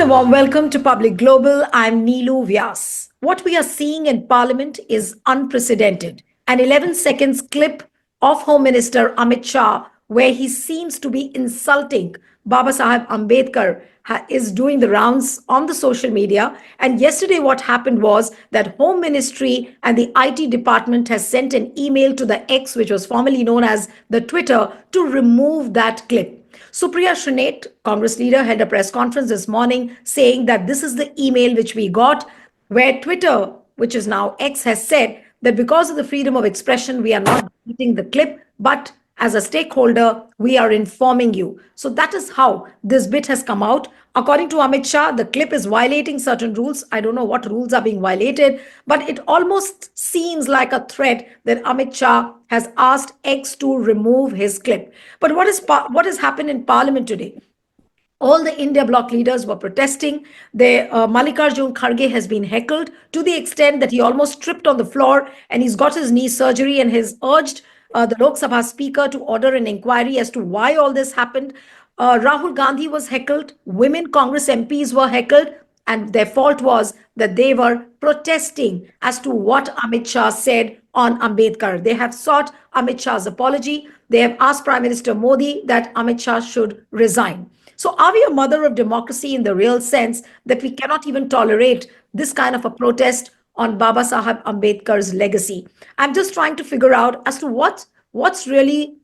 a warm welcome to Public Global. I'm Neelu Vyas. What we are seeing in Parliament is unprecedented. An 11 seconds clip of Home Minister Amit Shah, where he seems to be insulting Baba Sahib Ambedkar, is doing the rounds on the social media. And yesterday, what happened was that Home Ministry and the IT department has sent an email to the X, which was formerly known as the Twitter, to remove that clip. Supriya Shrinate, Congress leader, held a press conference this morning saying that this is the email which we got, where Twitter, which is now X, has said that because of the freedom of expression, we are not deleting the clip, but as a stakeholder, we are informing you. So that is how this bit has come out. According to Amit Shah, the clip is violating certain rules. I don't know what rules are being violated, but it almost seems like a threat that Amit Shah has asked X to remove his clip. But what has happened in Parliament today? All the India bloc leaders were protesting. Mallikarjun Kharge has been heckled to the extent that he almost tripped on the floor and he's got his knee surgery and has urged the Lok Sabha speaker to order an inquiry as to why all this happened. Rahul Gandhi was heckled. Women Congress MPs were heckled. And their fault was that they were protesting as to what Amit Shah said on Ambedkar. They have sought Amit Shah's apology. They have asked Prime Minister Modi that Amit Shah should resign. So, are we a mother of democracy in the real sense that we cannot even tolerate this kind of a protest on Baba Sahib Ambedkar's legacy? I'm just trying to figure out as to what's really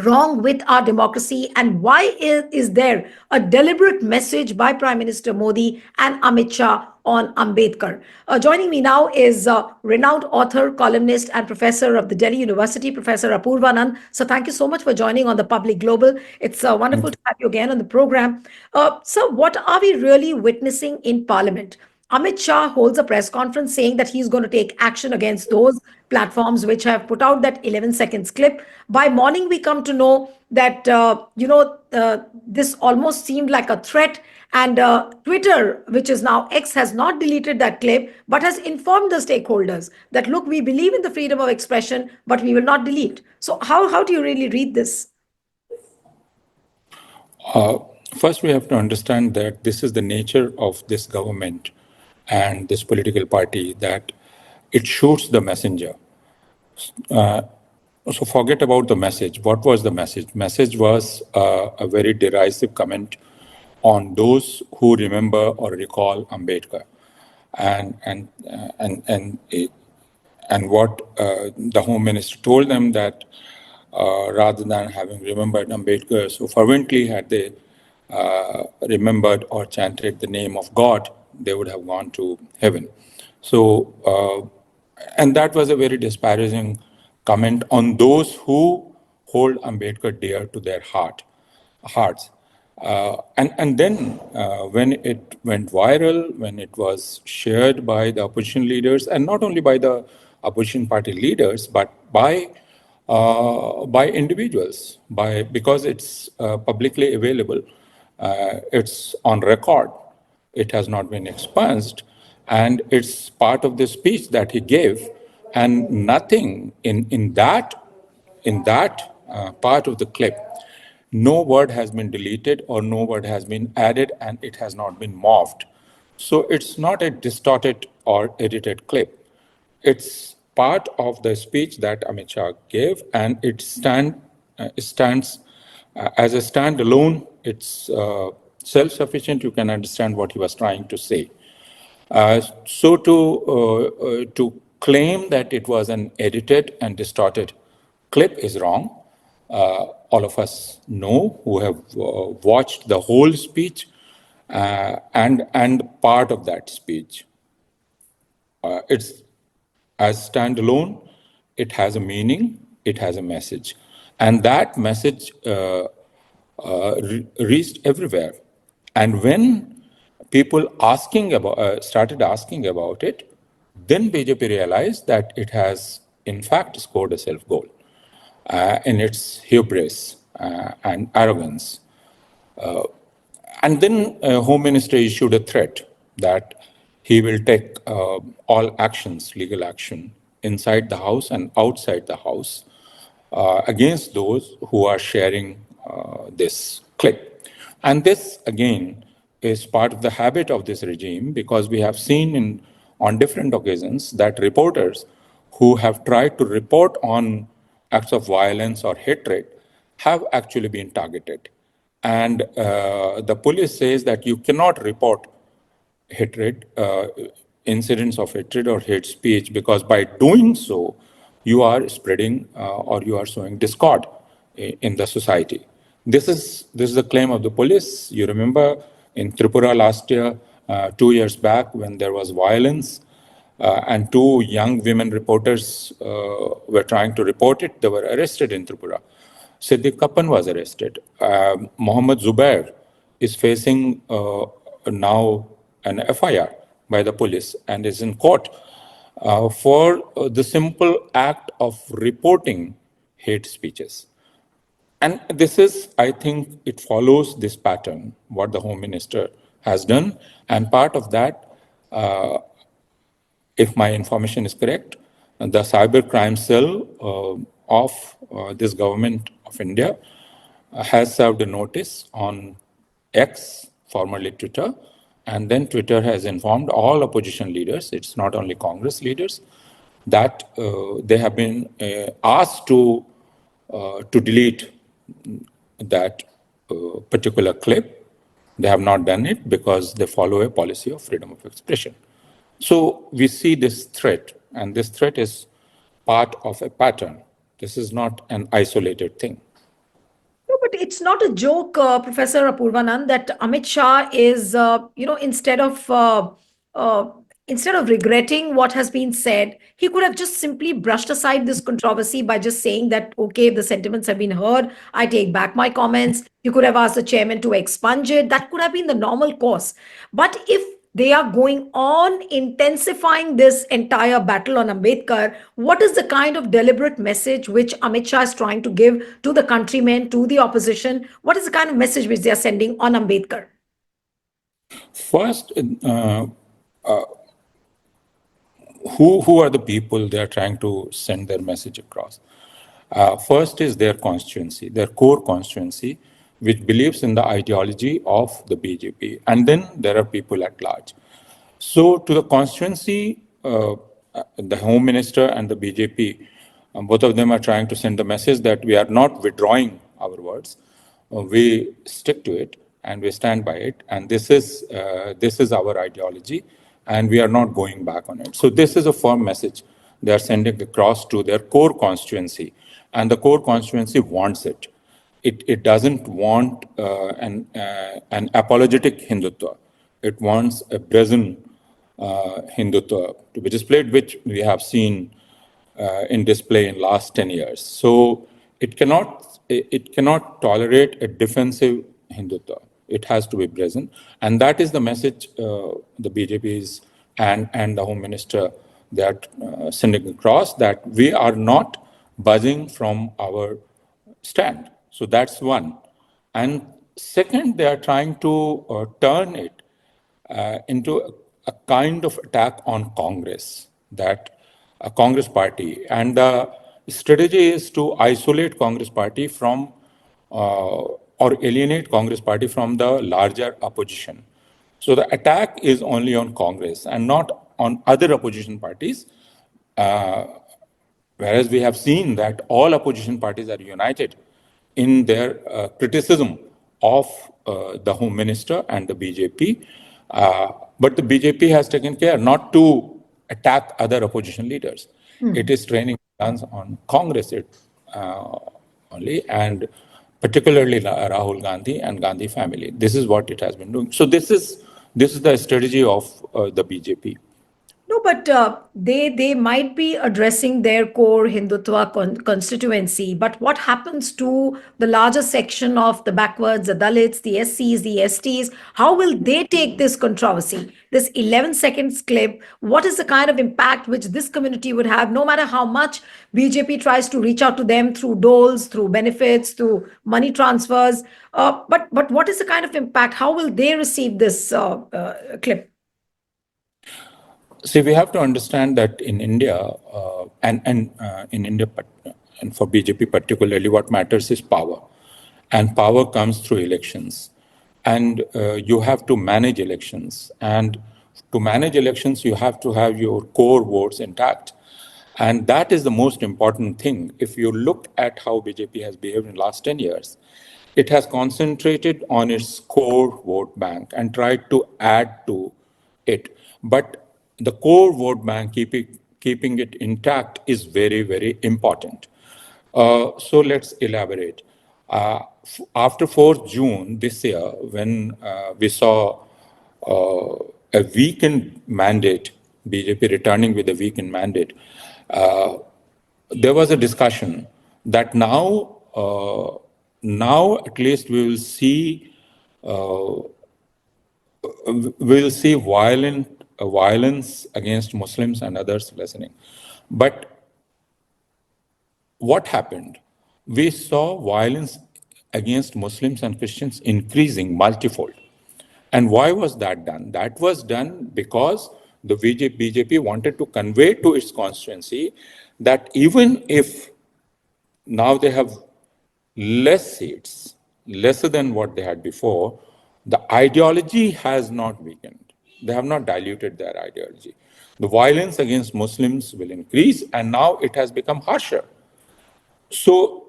wrong with our democracy and why is there a deliberate message by Prime Minister Modi and Amit Shah on Ambedkar. Joining me now is renowned author, columnist, and professor of the Delhi University, Professor Apurva Anand. So thank you so much for joining on the Public Global. It's wonderful to have you again on the program. So what are we really witnessing in Parliament? Amit Shah holds a press conference saying that he's going to take action against those platforms which have put out that 11 seconds clip. By morning, we come to know that, this almost seemed like a threat. And Twitter, which is now X, has not deleted that clip, but has informed the stakeholders that, look, we believe in the freedom of expression, but we will not delete. So how do you really read this? First, we have to understand that this is the nature of this government and this political party, that it shoots the messenger. So forget about the message. What was the message? Message was a very derisive comment on those who remember or recall Ambedkar, and what the Home Minister told them, that rather than having remembered Ambedkar so fervently, had they remembered or chanted the name of God, they would have gone to heaven. So, and that was a very disparaging comment on those who hold Ambedkar dear to their hearts. And then when it went viral, when it was shared by the opposition leaders, and not only by the opposition party leaders, but by individuals, because it's publicly available, it's on record, it has not been expunged, and it's part of the speech that he gave, and nothing in that part of the clip, no word has been deleted or no word has been added, and it has not been morphed. So it's not a distorted or edited clip. It's part of the speech that Amit Shah gave, and it stands as a standalone. It's self-sufficient. You can understand what he was trying to say. So to claim that it was an edited and distorted clip is wrong. All of us know, who have watched the whole speech and part of that speech. It's as standalone, it has a meaning, it has a message. And that message reached everywhere. And when people started asking about it, then BJP realized that it has, in fact, scored a self-goal in its hubris and arrogance. And then Home Minister issued a threat that he will take all actions, legal action, inside the House and outside the House against those who are sharing this clip. And this, again, is part of the habit of this regime, because we have seen on different occasions that reporters who have tried to report on acts of violence or hatred have actually been targeted. And the police says that you cannot report hatred, incidents of hatred or hate speech, because by doing so, you are spreading or you are sowing discord in the society. This is the claim of the police. You remember in Tripura last year, 2 years back, when there was violence, and two young women reporters were trying to report it. They were arrested in Tripura. Siddiq Kappan was arrested. Mohammed Zubair is facing now an FIR by the police and is in court for the simple act of reporting hate speeches. And this is, I think, it follows this pattern, what the Home Minister has done. And part of that, if my information is correct, the cyber crime cell of this government of India has served a notice on X, formerly Twitter, and then Twitter has informed all opposition leaders, it's not only Congress leaders, that they have been asked to delete that particular clip. They have not done it because they follow a policy of freedom of expression. So we see this threat, and this threat is part of a pattern. This is not an isolated thing. No, but it's not a joke, Professor Apurvanand, that Amit Shah is, uh, instead of regretting what has been said, he could have just simply brushed aside this controversy by just saying that, okay, the sentiments have been heard, I take back my comments. You could have asked the chairman to expunge it. That could have been the normal course. But if they are going on intensifying this entire battle on Ambedkar, what is the kind of deliberate message which Amit Shah is trying to give to the countrymen, to the opposition? What is the kind of message which they are sending on Ambedkar? First, who are the people they are trying to send their message across? First is their constituency, their core constituency, which believes in the ideology of the BJP. And then there are people at large. So to the constituency, the Home Minister and the BJP, both of them are trying to send the message that we are not withdrawing our words. We stick to it and we stand by it. And this is our ideology, and we are not going back on it. So this is a firm message they are sending across to their core constituency, and the core constituency wants it. It doesn't want an apologetic Hindutva. It wants a brazen Hindutva to be displayed, which we have seen in display in last 10 years. So it cannot tolerate a defensive Hindutva. It has to be brazen, and that is the message the BJP's and the Home Minister, they are sending across, that we are not budging from our stand. So that's one. And second, they are trying to turn it into a kind of attack on Congress, that a Congress party. And the strategy is to isolate Congress party from or alienate Congress party from the larger opposition. So the attack is only on Congress and not on other opposition parties. Whereas we have seen that all opposition parties are united in their criticism of the Home Minister and the BJP. But the BJP has taken care not to attack other opposition leaders. It is training guns on Congress only, and particularly Rahul Gandhi and Gandhi family. This is what it has been doing. So this is the strategy of the BJP. No, but they might be addressing their core Hindutva constituency. But what happens to the larger section of the backwards, the Dalits, the SCs, the STs? How will they take this controversy? This 11 seconds clip, what is the kind of impact which this community would have, no matter how much BJP tries to reach out to them through doles, through benefits, through money transfers? But what is the kind of impact? How will they receive this clip? See, we have to understand that in India, and for BJP particularly, what matters is power, and power comes through elections. and you have to manage elections. And to manage elections, you have to have your core votes intact. And that is the most important thing. If you look at how BJP has behaved in the last 10 years, it has concentrated on its core vote bank and tried to add to it. But the core vote bank, keeping it intact, is very, very important. So let's elaborate. After 4th June this year, when we saw a weakened mandate, BJP returning with a weakened mandate, uh, there was a discussion that now at least we will see violence against Muslims and others lessening. But what happened? We saw violence against Muslims and Christians increasing multifold. And why was that done? That was done because the BJP wanted to convey to its constituency that even if now they have less seats, lesser than what they had before, the ideology has not weakened. They have not diluted their ideology. The violence against Muslims will increase, and now it has become harsher. So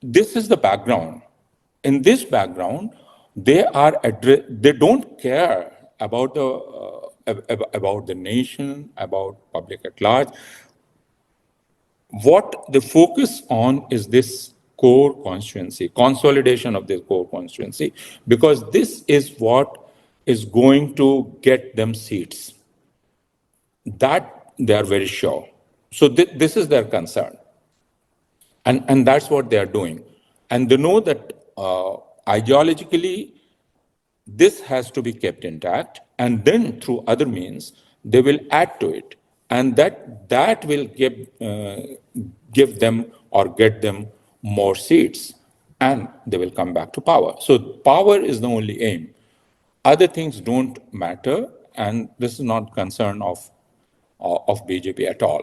this is the background. In this background, they don't care about about the nation, about public at large. What they focus on is this core constituency, consolidation of this core constituency, because this is what is going to get them seats. That they are very sure. So this is their concern. And that's what they are doing. And they know that ideologically, this has to be kept intact, and then through other means, they will add to it. And that will give them or get them more seats, and they will come back to power. So power is the only aim. Other things don't matter, and this is not concern of BJP at all.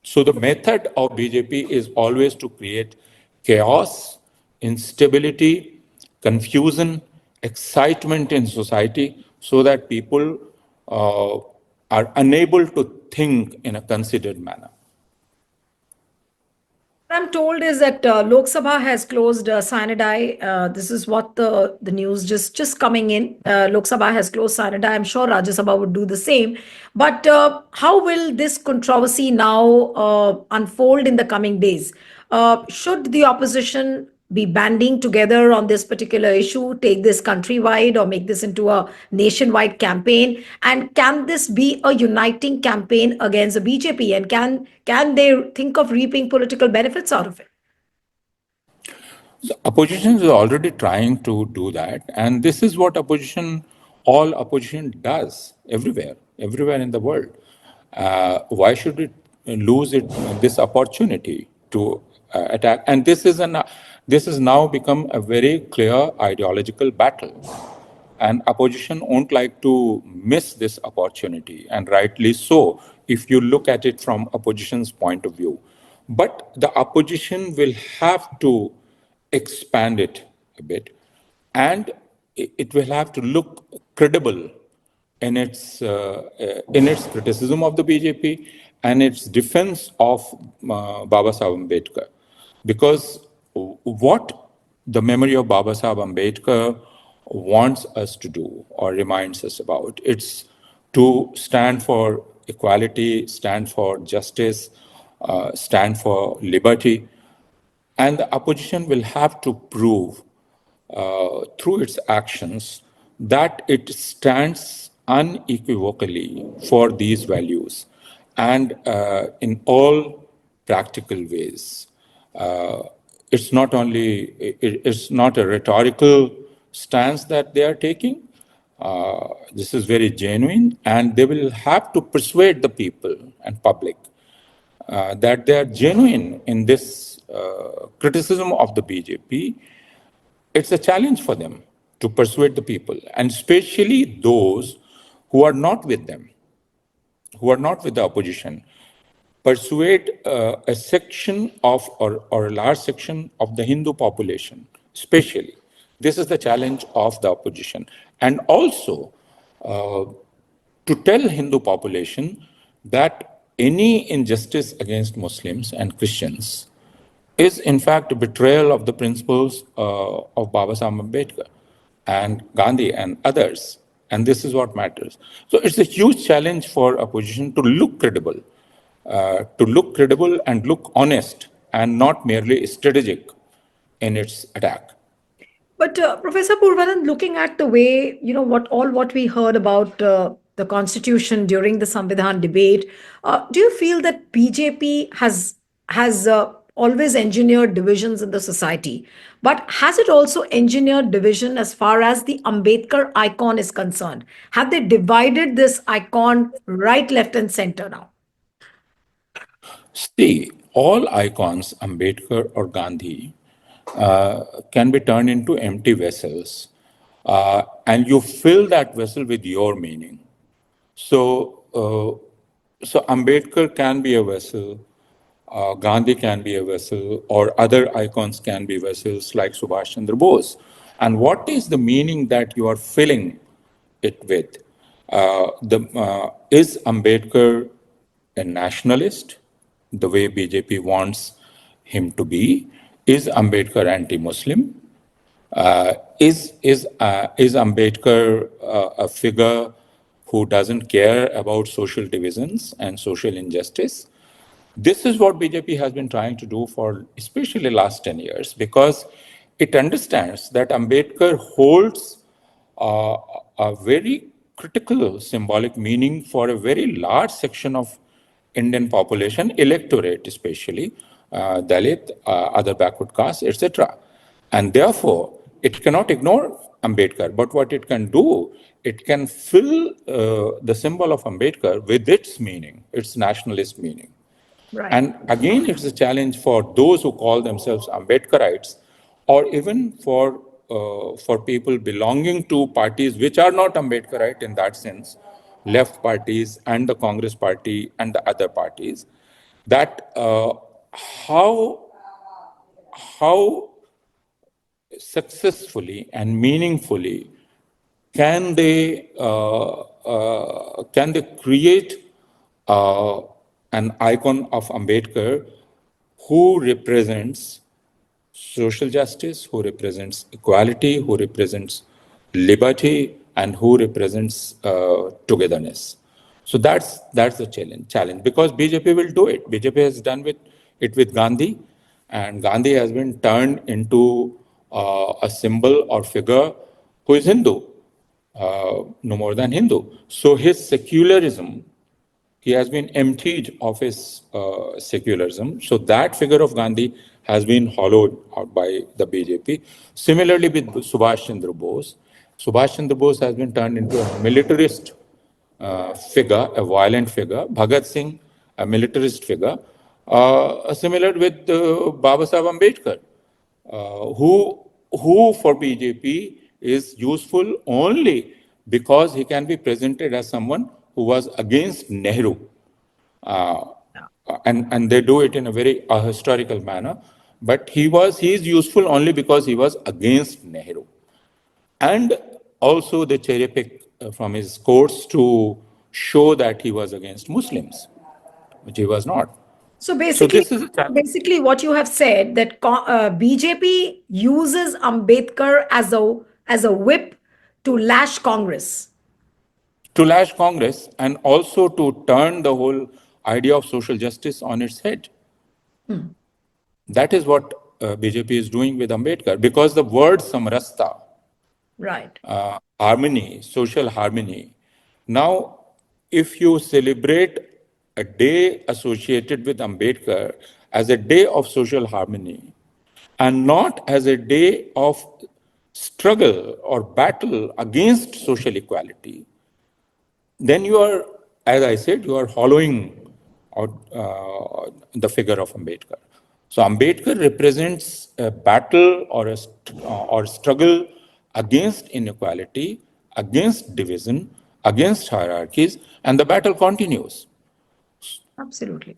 So the method of BJP is always to create chaos, instability, confusion, excitement in society so that people are unable to think in a considered manner. What I'm told is that Lok Sabha has closed Sinadai. This is what the news just coming in. Lok Sabha has closed Sinadai. I'm sure Rajya Sabha would do the same. But how will this controversy now unfold in the coming days? Should the opposition be banding together on this particular issue, take this countrywide or make this into a nationwide campaign? And can this be a uniting campaign against the BJP? And can they think of reaping political benefits out of it? The opposition is already trying to do that, and this is what all opposition does everywhere in the world. Why should it lose this opportunity to attack? And this has now become a very clear ideological battle. And opposition won't like to miss this opportunity, and rightly so, if you look at it from opposition's point of view. But the opposition will have to expand it a bit, and it will have to look credible in its criticism of the BJP and its defense of Baba Sahib Ambedkar, because what the memory of Baba Sahib Ambedkar wants us to do or reminds us about, it's to stand for equality, stand for justice, stand for liberty, and the opposition will have to prove through its actions that it stands unequivocally for these values and in all practical ways. Uh, it's not a rhetorical stance that they are taking. This is very genuine, and they will have to persuade the people and public that they are genuine in this criticism of the BJP. It's a challenge for them to persuade the people, and especially those who are not with them, who are not with the opposition. Persuade a section of, or a large section of the Hindu population, especially, This is the challenge of the opposition. And also, to tell Hindu population that any injustice against Muslims and Christians is in fact a betrayal of the principles of Baba Sahib Ambedkar and Gandhi and others. And this is what matters. So it's a huge challenge for opposition to look credible and look honest and not merely strategic in its attack. But Professor Purvanand, looking at the way, what we heard about the constitution during the Samvidhan debate, do you feel that BJP has always engineered divisions in the society, but has it also engineered division as far as the Ambedkar icon is concerned? Have they divided this icon right, left, and center now? See, all icons, Ambedkar or Gandhi, can be turned into empty vessels, and you fill that vessel with your meaning. So Ambedkar can be a vessel, Gandhi can be a vessel, or other icons can be vessels like Subhash Chandra Bose. And what is the meaning that you are filling it with? Is Ambedkar a nationalist, the way BJP wants him to be? Is Ambedkar anti-Muslim? Is Ambedkar a figure who doesn't care about social divisions and social injustice? This is what BJP has been trying to do for especially last 10 years because it understands that Ambedkar holds uh, a very critical symbolic meaning for a very large section of Indian population, electorate especially, Dalit, other backward castes, etc. And therefore, it cannot ignore Ambedkar. But what it can do, it can fill the symbol of Ambedkar with its meaning, its nationalist meaning. Right. And again, it's a challenge for those who call themselves Ambedkarites, or even for people belonging to parties which are not Ambedkarite in that sense, left parties and the Congress party and the other parties, that how how successfully and meaningfully can they create uh, an icon of Ambedkar who represents social justice, who represents equality, who represents liberty, and who represents togetherness. So that's the challenge because BJP will do it. BJP has done it with Gandhi, and Gandhi has been turned into a symbol or figure who is Hindu, no more than Hindu. So his secularism, he has been emptied of his secularism. So that figure of Gandhi has been hollowed out by the BJP. Similarly with Subhash Chandra Bose, Subhash Chandra Bose has been turned into a militarist figure, a violent figure. Bhagat Singh, a militarist figure. Similar with Baba Sahib Ambedkar, who for BJP is useful only because he can be presented as someone who was against Nehru. Uh, and they do it in a very historical manner. But he is useful only because he was against Nehru. And also they cherry pick from his quotes to show that he was against Muslims, which he was not. So So basically, this is a challenge. basically, what you have said that BJP uses Ambedkar as a whip to lash Congress. To lash Congress and also to turn the whole idea of social justice on its head. That is what BJP is doing with Ambedkar because the word samrasta, Right. harmony, social harmony. Now, if you celebrate a day associated with Ambedkar as a day of social harmony and not as a day of struggle or battle against social equality, then you are, as I said, you are hollowing out the figure of Ambedkar. So Ambedkar represents a battle or struggle against inequality, against division, against hierarchies, and the battle continues. Absolutely.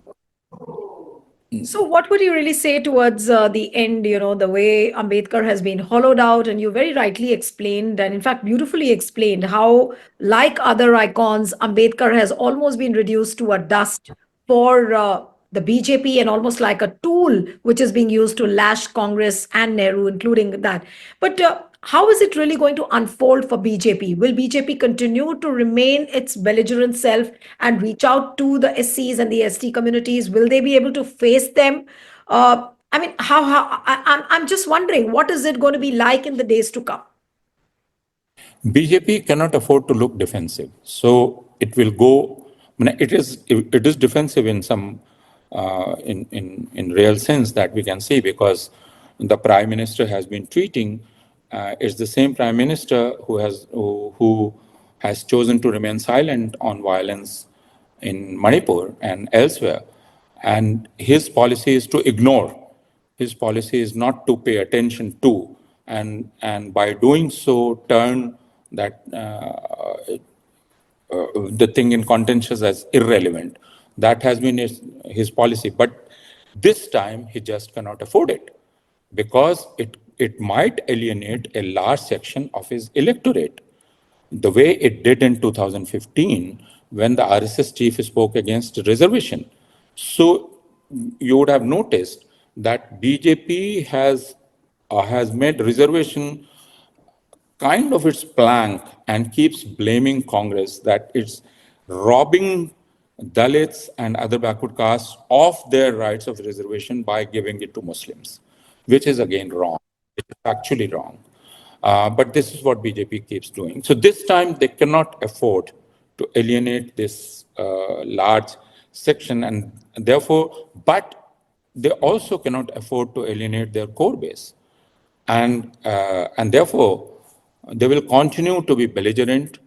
So, what would you really say towards the end? The way Ambedkar has been hollowed out, and you very rightly explained, and in fact, beautifully explained how, like other icons, Ambedkar has almost been reduced to a dust for the BJP and almost like a tool which is being used to lash Congress and Nehru, including that. But how is it really going to unfold for BJP? Will BJP continue to remain its belligerent self and reach out to the SCs and the ST communities? Will they be able to face them? I mean, I'm just wondering, what is it going to be like in the days to come? BJP cannot afford to look defensive, so it will go. I mean, it is defensive in some in real sense that we can see, because the prime minister has been tweeting. It's the same prime minister who has chosen to remain silent on violence in Manipur and elsewhere, and his policy is to ignore. His policy is not to pay attention to, and by doing so, turn that the thing in contentious as irrelevant. That has been his policy. But this time, he just cannot afford it, because it might alienate a large section of his electorate, the way it did in 2015 when the RSS chief spoke against reservation. So you would have noticed that BJP has made reservation kind of its plank and keeps blaming Congress that it's robbing Dalits and other backward castes of their rights of reservation by giving it to Muslims, which is again wrong. It's actually wrong. But this is what BJP keeps doing. So this time they cannot afford to alienate this large section, and therefore, but they also cannot afford to alienate their core base, and therefore they will continue to be belligerent.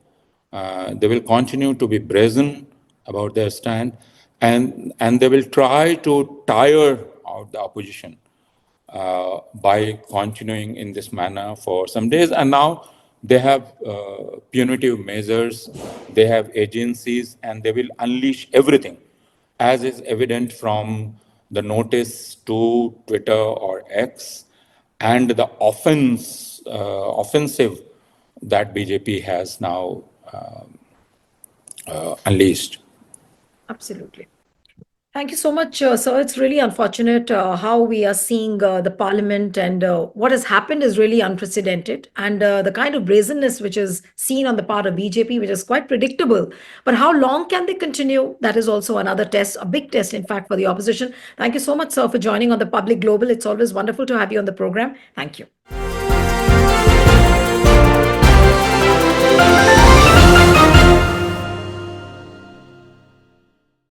They will continue to be brazen about their stand, and they will try to tire out the opposition by continuing in this manner for some days. And now they have punitive measures, they have agencies, and they will unleash everything, as is evident from the notice to Twitter or X and the offensive that BJP has now unleashed. Absolutely. Thank you so much, sir. It's really unfortunate how we are seeing the parliament, and what has happened is really unprecedented. And the kind of brazenness which is seen on the part of BJP, which is quite predictable. But how long can they continue? That is also another test, a big test, in fact, for the opposition. Thank you so much, sir, for joining on the Public Global. It's always wonderful to have you on the program. Thank you.